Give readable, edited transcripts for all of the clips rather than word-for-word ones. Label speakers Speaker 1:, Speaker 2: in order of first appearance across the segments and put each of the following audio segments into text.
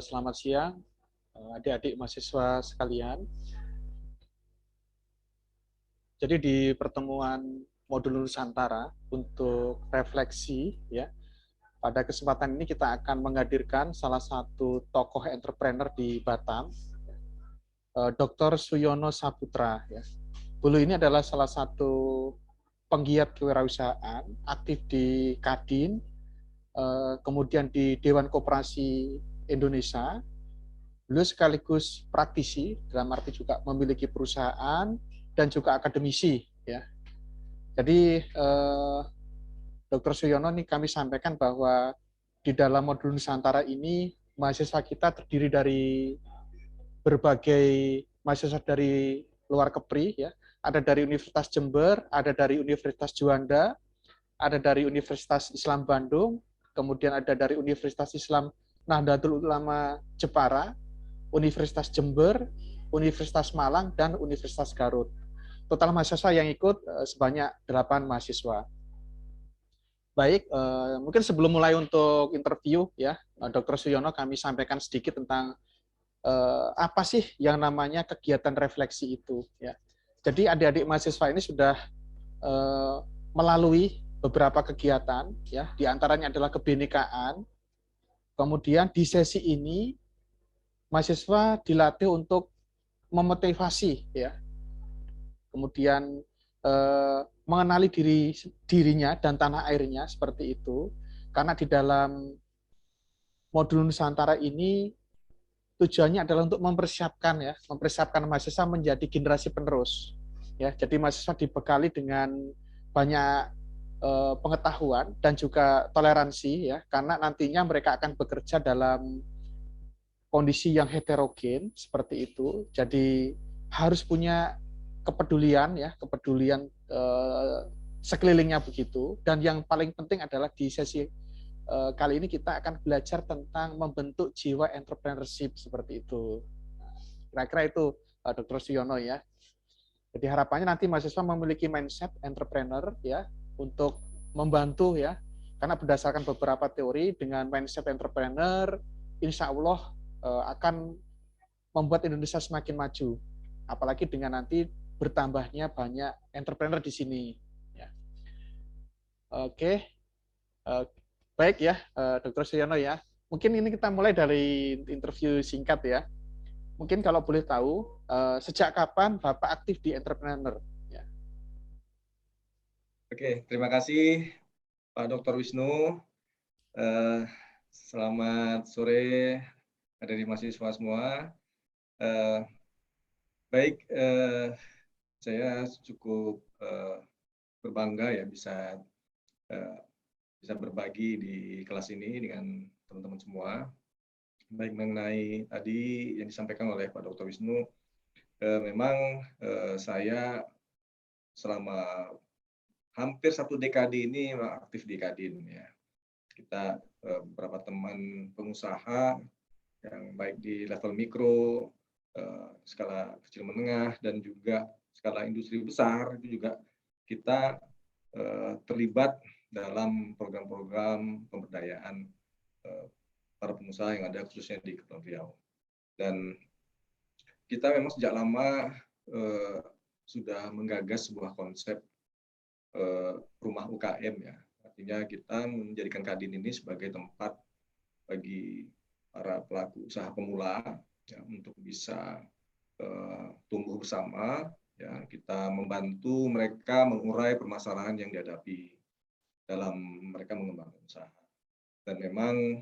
Speaker 1: Selamat siang, adik-adik mahasiswa sekalian. Jadi di pertemuan modul Nusantara untuk refleksi, ya, pada kesempatan ini kita akan menghadirkan salah satu tokoh entrepreneur di Batam, Dr. Suyono Saputra. Ya. Beliau ini adalah salah satu penggiat kewirausahaan, aktif di Kadin, kemudian di Dewan Koperasi Indonesia. Beliau sekaligus praktisi, dalam arti juga memiliki perusahaan dan juga akademisi. Ya. Jadi Dr. Suyono ini kami sampaikan bahwa di dalam modul Nusantara ini mahasiswa kita terdiri dari berbagai mahasiswa dari luar Kepri, ya. Ada dari Universitas Jember, ada dari Universitas Juanda, ada dari Universitas Islam Bandung, kemudian ada dari Universitas Islam Nahdlatul Ulama Jepara, Universitas Jember, Universitas Malang, dan Universitas Garut. Total mahasiswa yang ikut sebanyak 8 mahasiswa. Baik, mungkin sebelum mulai untuk interview ya, Dr. Suyono, kami sampaikan sedikit tentang apa sih yang namanya kegiatan refleksi itu. Ya. Jadi adik-adik mahasiswa ini sudah melalui beberapa kegiatan, ya, diantaranya adalah kebinekaan. Kemudian di sesi ini mahasiswa dilatih untuk memotivasi, ya, kemudian mengenali dirinya dan tanah airnya seperti itu. Karena di dalam modul Nusantara ini tujuannya adalah untuk mempersiapkan mahasiswa menjadi generasi penerus. Ya, jadi mahasiswa dibekali dengan banyak pengetahuan dan juga toleransi, ya, karena nantinya mereka akan bekerja dalam kondisi yang heterogen seperti itu. Jadi harus punya kepedulian, ya, kepedulian sekelilingnya begitu. Dan yang paling penting adalah di sesi kali ini kita akan belajar tentang membentuk jiwa entrepreneurship seperti itu. Kira-kira itu Dr. Siono, ya. Jadi harapannya nanti mahasiswa memiliki mindset entrepreneur, ya, untuk membantu, ya. Karena berdasarkan beberapa teori dengan mindset entrepreneur, insya Allah akan membuat Indonesia semakin maju. Apalagi dengan nanti bertambahnya banyak entrepreneur di sini. Ya. Oke, baik ya, Dr. Suyono, ya. Mungkin ini kita mulai dari interview singkat, ya. Mungkin kalau boleh tahu, sejak kapan Bapak aktif di entrepreneur? Ya.
Speaker 2: Oke, terima kasih Pak Dr. Wisnu. Eh, Selamat sore dari mahasiswa semua. Eh, Baik, saya cukup berbangga ya eh, bisa berbagi di kelas ini dengan teman-teman semua. Baik mengenai tadi yang disampaikan oleh Pak Dr. Wisnu, memang saya selama hampir 1 dekade ini aktif di Kadin ya. Kita beberapa teman pengusaha yang baik di level mikro, skala kecil menengah, dan juga skala industri besar, itu juga kita terlibat dalam program-program pemberdayaan para pengusaha yang ada khususnya di Kepulauan Riau. Dan kita memang sejak lama sudah menggagas sebuah konsep rumah UKM ya. Artinya kita menjadikan Kadin ini sebagai tempat bagi para pelaku usaha pemula ya, untuk bisa tumbuh bersama. Ya, kita membantu mereka mengurai permasalahan yang dihadapi dalam mereka mengembangkan usaha. Dan memang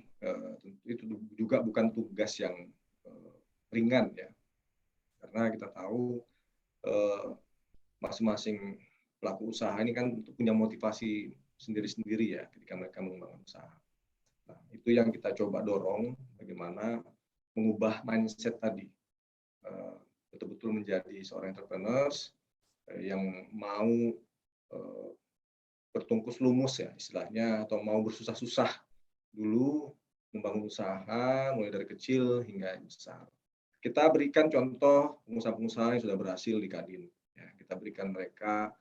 Speaker 2: itu juga bukan tugas yang ringan ya, karena kita tahu masing-masing pelaku usaha ini kan punya motivasi sendiri-sendiri ya ketika mereka mengembangkan usaha. Nah, itu yang kita coba dorong, bagaimana mengubah mindset tadi, betul-betul menjadi seorang entrepreneur yang mau bertungkus lumus ya istilahnya, atau mau bersusah-susah dulu membangun usaha mulai dari kecil hingga besar. Kita berikan contoh pengusaha-pengusaha yang sudah berhasil di Kadin. Ya, kita berikan mereka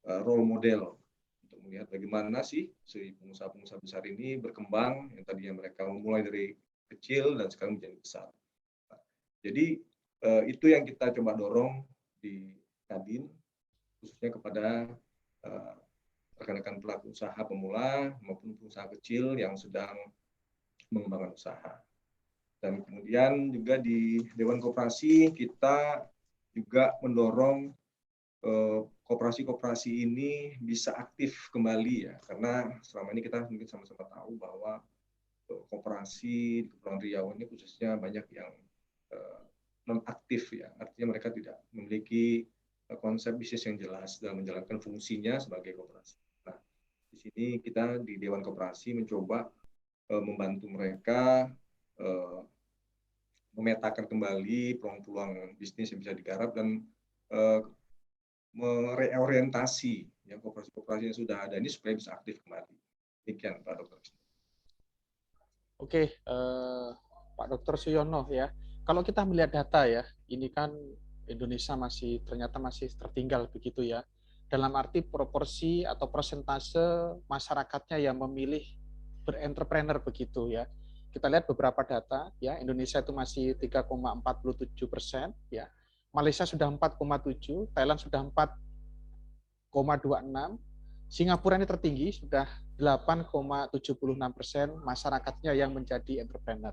Speaker 2: role model untuk melihat bagaimana sih si pengusaha-pengusaha besar ini berkembang, yang tadinya mereka memulai dari kecil dan sekarang menjadi besar. Nah, jadi itu yang kita coba dorong di Kadin, khususnya kepada rekan-rekan pelaku usaha pemula maupun pengusaha kecil yang sedang mengembangkan usaha. Dan kemudian juga di Dewan Koperasi kita juga mendorong koperasi-koperasi ini bisa aktif kembali ya, karena selama ini kita mungkin sama-sama tahu bahwa koperasi di Kepulauan Riau ini khususnya banyak yang non aktif ya, artinya mereka tidak memiliki konsep bisnis yang jelas dalam menjalankan fungsinya sebagai koperasi. Nah, di sini kita di Dewan Koperasi mencoba membantu mereka memetakan kembali peluang-peluang bisnis yang bisa digarap dan mereorientasi ya koperasi-koperasi yang sudah ada ini supaya bisa aktif kembali. Demikian Pak Dokter.
Speaker 1: Oke, Pak Dr. Suyono ya. Kalau kita melihat data ya, ini kan Indonesia ternyata masih tertinggal begitu ya. Dalam arti proporsi atau persentase masyarakatnya yang memilih berentrepreneur begitu ya. Kita lihat beberapa data ya, Indonesia itu masih 3,47% ya. Malaysia sudah 4,7, Thailand sudah 4,26, Singapura ini tertinggi sudah 8,76% masyarakatnya yang menjadi entrepreneur.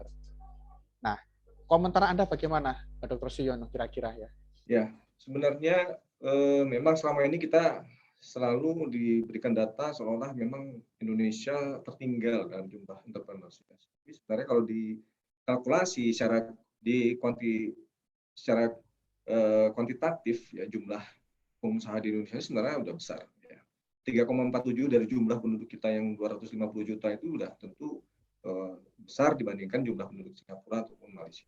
Speaker 1: Nah, komentar Anda bagaimana, Pak Dr. Suyono kira-kira ya?
Speaker 2: Ya, sebenarnya memang selama ini kita selalu diberikan data seolah memang Indonesia tertinggal dalam jumlah entrepreneurship. Tapi sebenarnya kalau dikalkulasi secara kuantitatif ya jumlah pengusaha di Indonesia sebenarnya udah besar. Ya. 3,47 dari jumlah penduduk kita yang 250 juta itu udah tentu besar dibandingkan jumlah penduduk Singapura ataupun Malaysia.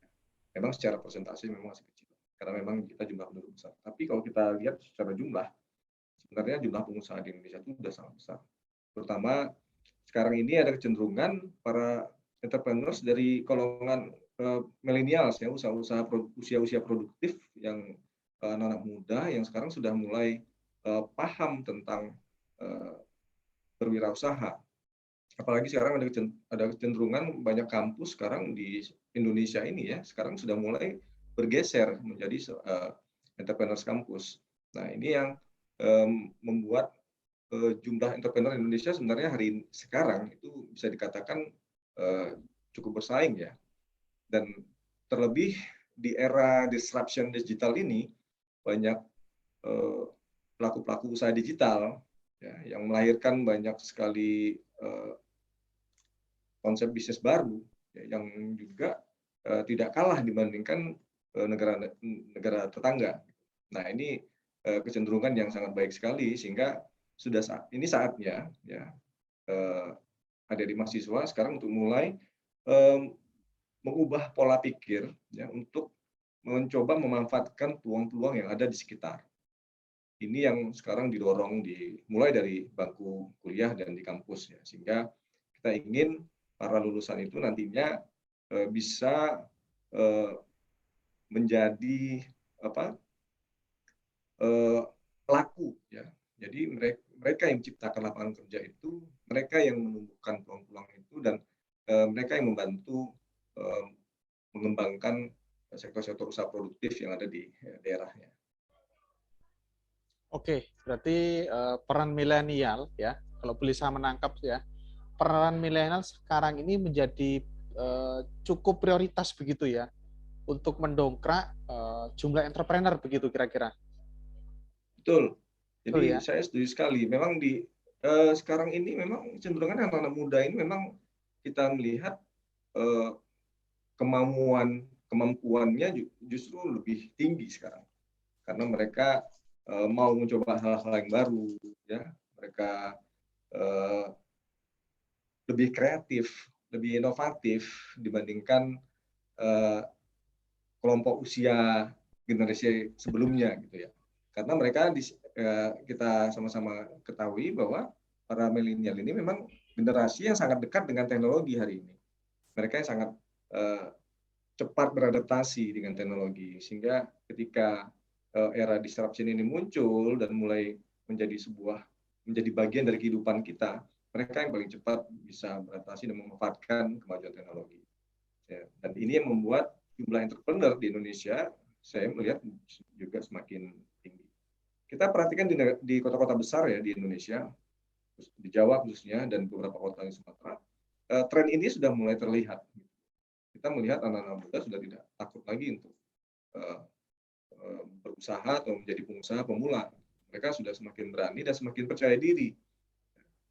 Speaker 2: Memang secara persentase memang masih kecil karena memang kita jumlah penduduk besar. Tapi kalau kita lihat secara jumlah, sebenarnya jumlah pengusaha di Indonesia itu sudah sangat besar. Terutama sekarang ini ada kecenderungan para entrepreneurs dari golongan millennials ya, usaha-usaha usia-usia produktif yang anak-anak muda yang sekarang sudah mulai paham tentang berwirausaha. Apalagi sekarang ada kecenderungan banyak kampus sekarang di Indonesia ini ya, sekarang sudah mulai bergeser menjadi entrepreneurs kampus. Nah, ini yang membuat jumlah entrepreneur Indonesia sebenarnya hari sekarang itu bisa dikatakan cukup bersaing ya. Dan terlebih di era disruption digital ini banyak pelaku-pelaku usaha digital ya, yang melahirkan banyak sekali konsep bisnis baru ya, yang juga tidak kalah dibandingkan negara tetangga. Nah, ini kecenderungan yang sangat baik sekali sehingga sudah ini saatnya ya adik mahasiswa sekarang untuk mulai mengubah pola pikir ya untuk mencoba memanfaatkan peluang-peluang yang ada di sekitar. Ini yang sekarang didorong mulai dari bangku kuliah dan di kampus ya, sehingga kita ingin para lulusan itu nantinya bisa menjadi pelaku ya. Jadi mereka yang menciptakan lapangan kerja itu, mereka yang menumbuhkan peluang-peluang itu dan mereka yang membantu mengembangkan sektor-sektor usaha produktif yang ada di daerahnya.
Speaker 1: Oke, berarti peran milenial ya, kalau boleh saya menangkap ya, peran milenial sekarang ini menjadi cukup prioritas begitu ya, untuk mendongkrak jumlah entrepreneur begitu kira-kira.
Speaker 2: Betul. Jadi
Speaker 1: ya?
Speaker 2: saya setuju sekali. Memang di sekarang ini memang cenderungan anak-anak muda ini memang kita melihat kemampuannya justru lebih tinggi sekarang. Karena mereka mau mencoba hal-hal yang baru, ya. Mereka lebih kreatif, lebih inovatif dibandingkan kelompok usia generasi sebelumnya, gitu ya. Karena mereka kita sama-sama ketahui bahwa para milenial ini memang generasi yang sangat dekat dengan teknologi hari ini. Mereka yang sangat cepat beradaptasi dengan teknologi, sehingga ketika era disruption ini muncul dan mulai menjadi bagian dari kehidupan kita, mereka yang paling cepat bisa beradaptasi dan memanfaatkan kemajuan teknologi. Ya, dan ini yang membuat jumlah entrepreneur di Indonesia saya melihat juga semakin tinggi. Kita perhatikan di kota-kota besar ya di Indonesia, di Jawa khususnya dan beberapa kota di Sumatera, tren ini sudah mulai terlihat. Kita melihat anak-anak muda sudah tidak takut lagi untuk berusaha atau menjadi pengusaha pemula. Mereka sudah semakin berani dan semakin percaya diri.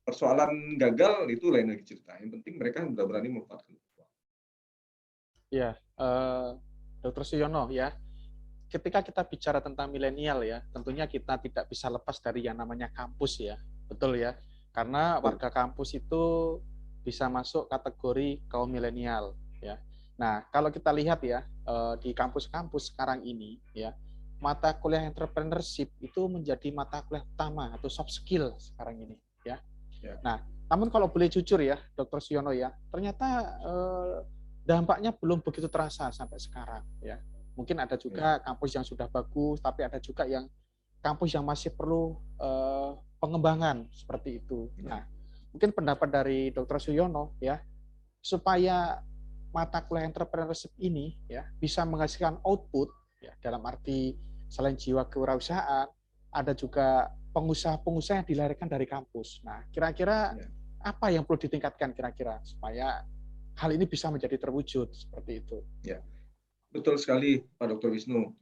Speaker 2: Persoalan gagal itu lain lagi cerita. Yang penting mereka sudah berani memanfaatkan peluang.
Speaker 1: Ya, Dr. Suyono ya. Ketika kita bicara tentang milenial ya, tentunya kita tidak bisa lepas dari yang namanya kampus ya, betul ya? Karena warga kampus itu bisa masuk kategori kaum milenial ya. Nah, kalau kita lihat ya di kampus-kampus sekarang ini ya, mata kuliah entrepreneurship itu menjadi mata kuliah utama atau soft skill sekarang ini ya. Nah, namun kalau boleh jujur ya, Dr. Suyono ya, ternyata dampaknya belum begitu terasa sampai sekarang ya. Mungkin ada juga kampus yang sudah bagus, tapi ada juga yang kampus yang masih perlu pengembangan seperti itu. Nah, mungkin pendapat dari Dr. Suyono ya, supaya mata kuliah entrepreneurship ini ya bisa menghasilkan output ya, dalam arti selain jiwa kewirausahaan, ada juga pengusaha-pengusaha yang dilahirkan dari kampus. Nah, kira-kira apa yang perlu ditingkatkan kira-kira supaya hal ini bisa menjadi terwujud seperti itu?
Speaker 2: Ya, betul sekali Pak Dr. Wisnu.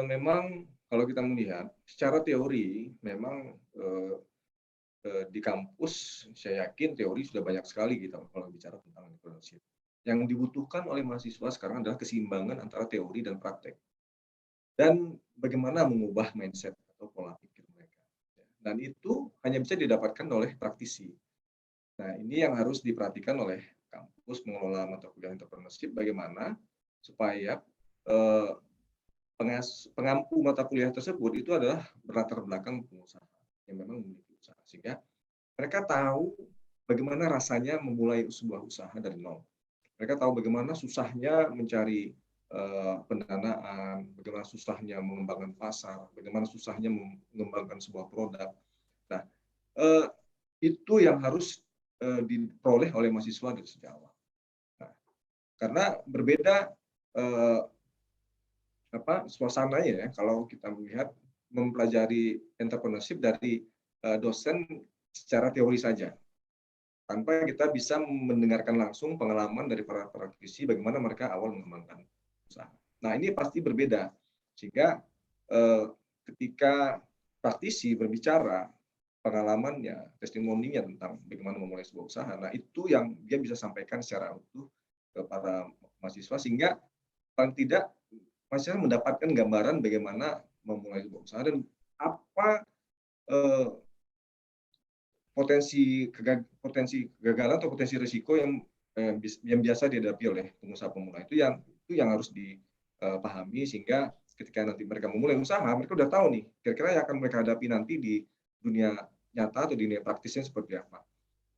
Speaker 2: Memang kalau kita melihat secara teori, memang di kampus saya yakin teori sudah banyak sekali kita kalau bicara tentang entrepreneurship. Yang dibutuhkan oleh mahasiswa sekarang adalah keseimbangan antara teori dan praktek. Dan bagaimana mengubah mindset atau pola pikir mereka. Dan itu hanya bisa didapatkan oleh praktisi. Nah, ini yang harus diperhatikan oleh kampus mengelola mata kuliah entrepreneurship, bagaimana supaya pengampu mata kuliah tersebut itu adalah berlatar belakang pengusaha yang memang memiliki usaha. Sehingga mereka tahu bagaimana rasanya memulai sebuah usaha dari nol. Mereka tahu bagaimana susahnya mencari pendanaan, bagaimana susahnya mengembangkan pasar, bagaimana susahnya mengembangkan sebuah produk. Nah, itu yang harus diperoleh oleh mahasiswa dari sejak awal. Nah, karena berbeda suasananya ya kalau kita melihat mempelajari entrepreneurship dari dosen secara teori saja, tanpa kita bisa mendengarkan langsung pengalaman dari para praktisi bagaimana mereka awal mengembangkan usaha. Nah, ini pasti berbeda. Sehingga ketika praktisi berbicara pengalamannya, testimoninya tentang bagaimana memulai sebuah usaha, nah itu yang dia bisa sampaikan secara utuh kepada mahasiswa, sehingga paling tidak mahasiswa mendapatkan gambaran bagaimana memulai sebuah usaha dan apa potensi kegagalan atau potensi risiko yang biasa dihadapi oleh pengusaha pemula. Itu yang harus dipahami, sehingga ketika nanti mereka memulai usaha, mereka udah tahu nih kira-kira yang akan mereka hadapi nanti di dunia nyata atau di dunia praktisnya seperti apa.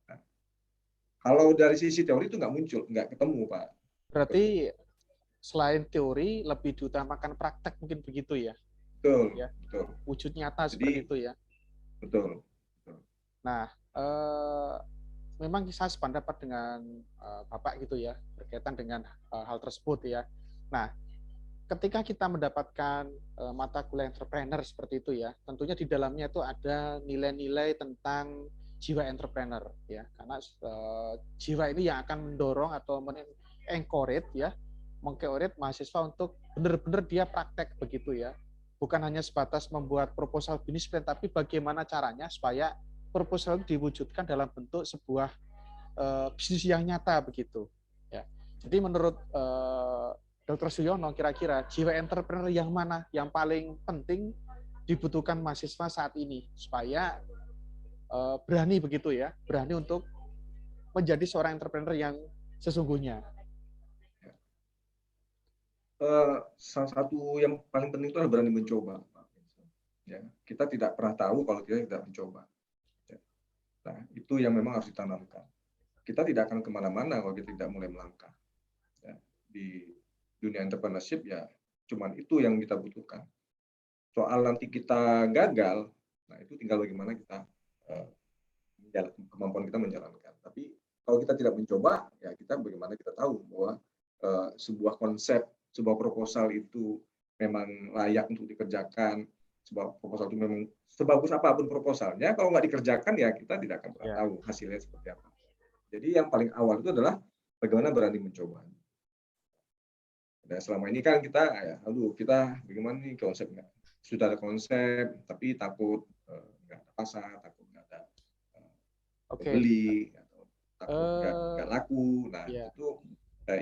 Speaker 2: Nah, kalau dari sisi teori itu nggak muncul, nggak ketemu, Pak.
Speaker 1: Berarti selain teori lebih diutamakan praktek, mungkin begitu ya?
Speaker 2: Betul,
Speaker 1: Ya,
Speaker 2: betul.
Speaker 1: wujud nyata seperti
Speaker 2: Jadi
Speaker 1: itu ya.
Speaker 2: betul.
Speaker 1: Nah, memang saya sependapat dengan Bapak gitu ya, berkaitan dengan hal tersebut ya. Nah, ketika kita mendapatkan mata kuliah entrepreneur seperti itu ya, tentunya di dalamnya itu ada nilai-nilai tentang jiwa entrepreneur ya, karena jiwa ini yang akan mendorong atau encourage ya, mengencourage mahasiswa untuk benar-benar dia praktek begitu ya, bukan hanya sebatas membuat proposal bisnis plan, tapi bagaimana caranya supaya proposal itu diwujudkan dalam bentuk sebuah bisnis yang nyata begitu ya. Jadi menurut Dr. Suyono, kira-kira jiwa entrepreneur yang mana yang paling penting dibutuhkan mahasiswa saat ini supaya berani begitu ya, berani untuk menjadi seorang entrepreneur yang sesungguhnya.
Speaker 2: Salah satu yang paling penting itu adalah berani mencoba. Ya, kita tidak pernah tahu kalau kita tidak mencoba. Ya. Nah, itu yang memang harus ditanamkan. Kita tidak akan kemana-mana kalau kita tidak mulai melangkah. Ya. Di dunia entrepreneurship ya, cuman itu yang kita butuhkan. Soal nanti kita gagal, nah itu tinggal bagaimana kita kemampuan kita menjalankan. Tapi kalau kita tidak mencoba, ya kita bagaimana kita tahu bahwa sebuah konsep, sebuah proposal itu memang layak untuk dikerjakan, sebuah proposal itu memang sebagus apapun proposalnya, kalau nggak dikerjakan ya kita tidak akan pernah
Speaker 1: Ya.
Speaker 2: tahu hasilnya seperti apa. Jadi yang paling awal itu adalah bagaimana berani mencoba. Dan selama ini kan kita, kita bagaimana nih konsepnya? Sudah ada konsep, tapi takut nggak ada pasar, takut nggak ada
Speaker 1: Oke.
Speaker 2: pembeli, atau takut nggak
Speaker 1: Eh,
Speaker 2: laku. Nah,
Speaker 1: ya.
Speaker 2: itu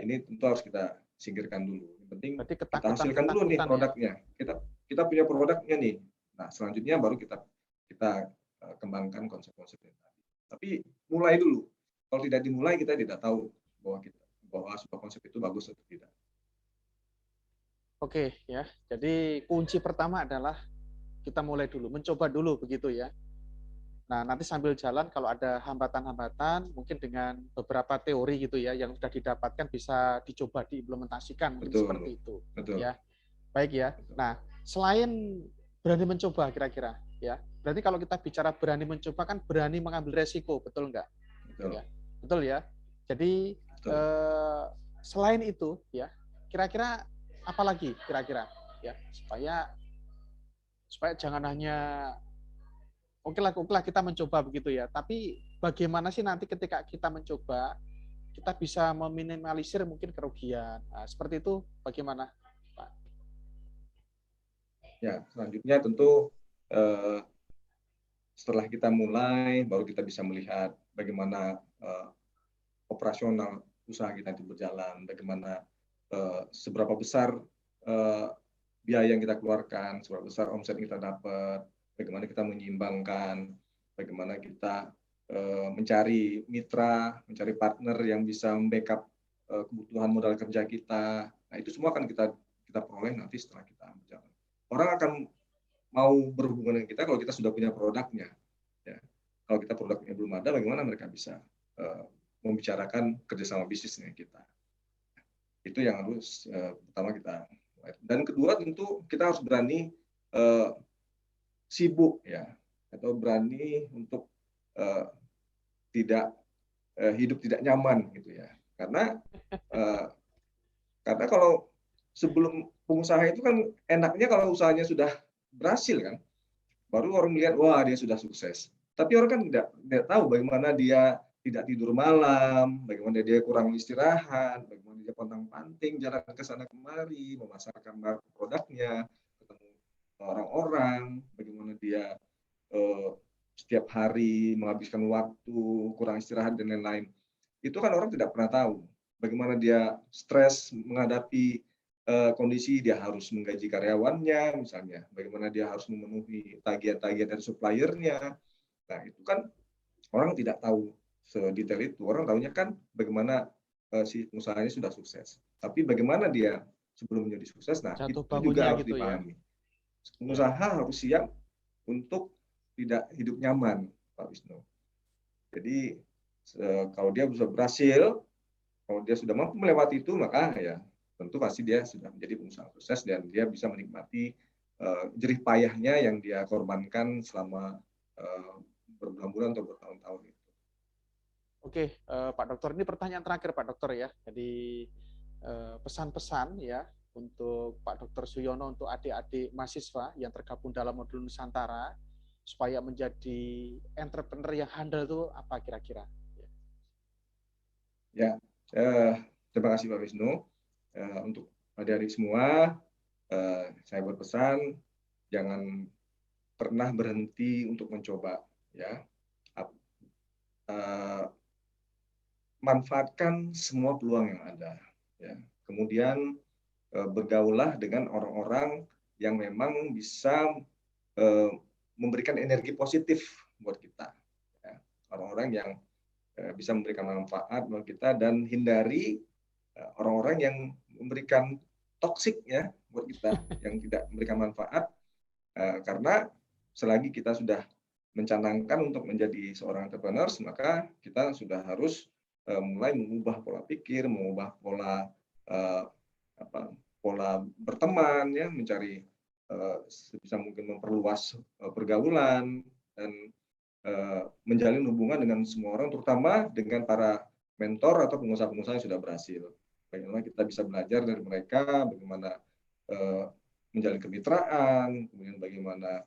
Speaker 2: ini tentu harus kita singkirkan dulu. Yang penting
Speaker 1: Berarti
Speaker 2: kita hasilkan dulu nih
Speaker 1: ketakutan-ketakutan ya.
Speaker 2: produknya. Kita punya produknya nih. Nah, selanjutnya baru kita kembangkan konsep-konsepnya tadi. Tapi mulai dulu. Kalau tidak dimulai, kita tidak tahu bahwa sebuah konsep itu bagus atau tidak.
Speaker 1: Oke ya. Jadi kunci pertama adalah kita mulai dulu, mencoba dulu begitu ya. Nah, nanti sambil jalan kalau ada hambatan-hambatan, mungkin dengan beberapa teori gitu ya yang sudah didapatkan bisa dicoba diimplementasikan, mungkin
Speaker 2: Betul,
Speaker 1: seperti itu.
Speaker 2: betul,
Speaker 1: Ya, baik ya.
Speaker 2: betul.
Speaker 1: Nah, selain berani mencoba kira-kira ya. Berarti kalau kita bicara berani mencoba kan berani mengambil resiko, betul nggak?
Speaker 2: Betul,
Speaker 1: Ya, betul ya. Jadi
Speaker 2: betul.
Speaker 1: selain itu ya, kira-kira apa lagi kira-kira ya supaya jangan hanya oke lah kita mencoba begitu ya. Tapi bagaimana sih nanti ketika kita mencoba, kita bisa meminimalisir mungkin kerugian. Nah, seperti itu bagaimana, Pak?
Speaker 2: Ya, selanjutnya tentu setelah kita mulai, baru kita bisa melihat bagaimana operasional usaha kita itu berjalan, bagaimana seberapa besar biaya yang kita keluarkan, seberapa besar omset yang kita dapat, bagaimana kita menyeimbangkan, bagaimana kita mencari mitra, mencari partner yang bisa membackup kebutuhan modal kerja kita. Nah, itu semua akan kita peroleh nanti setelah kita berjalan. Orang akan mau berhubungan dengan kita kalau kita sudah punya produknya. Ya. Kalau kita produknya belum ada, bagaimana mereka bisa membicarakan kerjasama bisnis dengan kita. Itu yang harus pertama kita. Dan kedua tentu kita harus berani sibuk ya, atau berani untuk tidak hidup tidak nyaman gitu ya. Karena kalau sebelum pengusaha itu kan enaknya kalau usahanya sudah berhasil kan, baru orang melihat wah dia sudah sukses. Tapi orang kan tidak tahu bagaimana dia tidak tidur malam, bagaimana dia kurang istirahat, bagaimana dia pontang-panting jalan ke sana kemari, memasarkan produknya, ketemu orang-orang, bagaimana dia setiap hari menghabiskan waktu, kurang istirahat dan lain-lain. Itu kan orang tidak pernah tahu bagaimana dia stres menghadapi kondisi dia harus menggaji karyawannya misalnya, bagaimana dia harus memenuhi tagihan-tagihan dari suppliernya. Nah, itu kan orang tidak tahu sedetail itu. Orang tahunya kan bagaimana si pengusahanya sudah sukses. Tapi bagaimana dia sebelum menjadi sukses, nah
Speaker 1: Jatuh
Speaker 2: itu
Speaker 1: bangunnya
Speaker 2: juga harus
Speaker 1: gitu ya.
Speaker 2: dipahami.
Speaker 1: Ya.
Speaker 2: Pengusaha harus siap untuk tidak hidup nyaman, Pak Wisnu. Jadi kalau dia bisa berhasil, kalau dia sudah mampu melewati itu, maka ya tentu pasti dia sudah menjadi pengusaha sukses dan dia bisa menikmati jerih payahnya yang dia korbankan selama berbulan-bulan atau bertahun-tahun itu.
Speaker 1: Oke, Pak Dokter, ini pertanyaan terakhir Pak Dokter ya. Jadi pesan-pesan ya untuk Pak Dokter Suyono untuk adik-adik mahasiswa yang tergabung dalam modul Nusantara supaya menjadi entrepreneur yang handal itu apa kira-kira?
Speaker 2: Ya, terima kasih Pak Wisnu. Untuk adik-adik semua, saya berpesan jangan pernah berhenti untuk mencoba. Ya, manfaatkan semua peluang yang ada. Ya. Kemudian bergaullah dengan orang-orang yang memang bisa memberikan energi positif buat kita. Ya. Orang-orang yang bisa memberikan manfaat buat kita dan hindari orang-orang yang memberikan toksik ya buat kita, yang tidak memberikan manfaat karena selagi kita sudah mencanangkan untuk menjadi seorang entrepreneur, maka kita sudah harus mulai mengubah pola pikir, mengubah pola berteman, ya, mencari sebisa mungkin memperluas pergaulan dan menjalin hubungan dengan semua orang, terutama dengan para mentor atau pengusaha-pengusaha yang sudah berhasil. bagaimana kita bisa belajar dari mereka, bagaimana menjalin kemitraan, kemudian bagaimana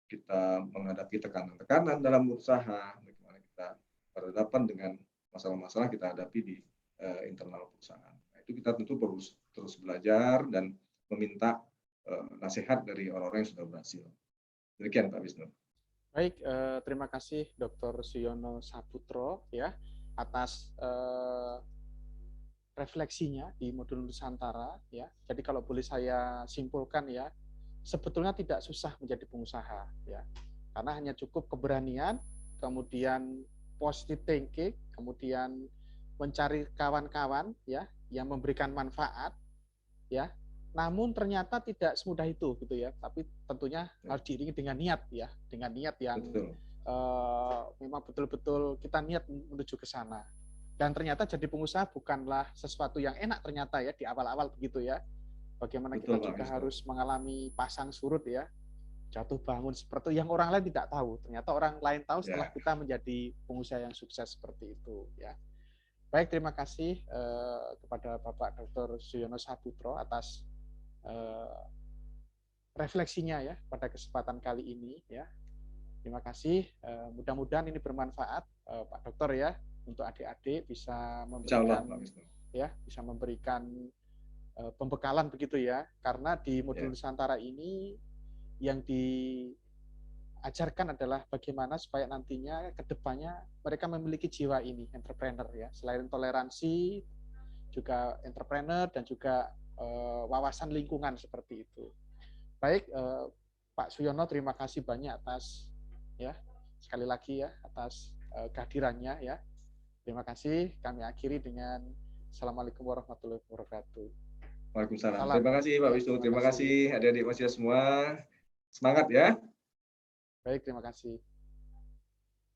Speaker 2: kita menghadapi tekanan-tekanan dalam usaha, bagaimana kita berhadapan dengan masalah-masalah kita hadapi di internal perusahaan. Nah, itu kita tentu perlu terus belajar dan meminta nasihat dari orang-orang yang sudah berhasil. Demikian Pak Wisnu.
Speaker 1: Baik, terima kasih Dr. Suyono Saputro ya atas refleksinya di modul Nusantara ya. Jadi kalau boleh saya simpulkan ya, sebetulnya tidak susah menjadi pengusaha ya. Karena hanya cukup keberanian, kemudian positive thinking, kemudian mencari kawan-kawan ya yang memberikan manfaat ya. Namun ternyata tidak semudah itu gitu ya. Tapi tentunya harus diiringi dengan niat ya, dengan niat yang memang betul-betul kita niat menuju ke sana. Dan ternyata jadi pengusaha bukanlah sesuatu yang enak ternyata ya di awal-awal begitu ya. Bagaimana kita juga harus mengalami pasang surut ya, jatuh bangun seperti yang orang lain tidak tahu. Ternyata orang lain tahu setelah kita menjadi pengusaha yang sukses seperti itu ya. Baik, terima kasih kepada Bapak Dr. Suyono Saputro atas refleksinya ya pada kesempatan kali ini ya. Terima kasih. Mudah-mudahan ini bermanfaat Pak Dokter ya untuk adik-adik bisa memberikan bisa memberikan pembekalan begitu ya. Karena di modul Nusantara ini yang diajarkan adalah bagaimana supaya nantinya ke depannya mereka memiliki jiwa ini entrepreneur ya. Selain toleransi juga entrepreneur dan juga wawasan lingkungan seperti itu. Baik, Pak Suyono, terima kasih banyak atas ya sekali lagi ya atas kehadirannya ya. Terima kasih. Kami akhiri dengan Assalamualaikum warahmatullahi wabarakatuh.
Speaker 2: Waalaikumsalam. Salam. Terima kasih Pak Wisnu. Terima kasih adik-adik mahasiswa semua. Semangat ya.
Speaker 1: Baik, terima kasih.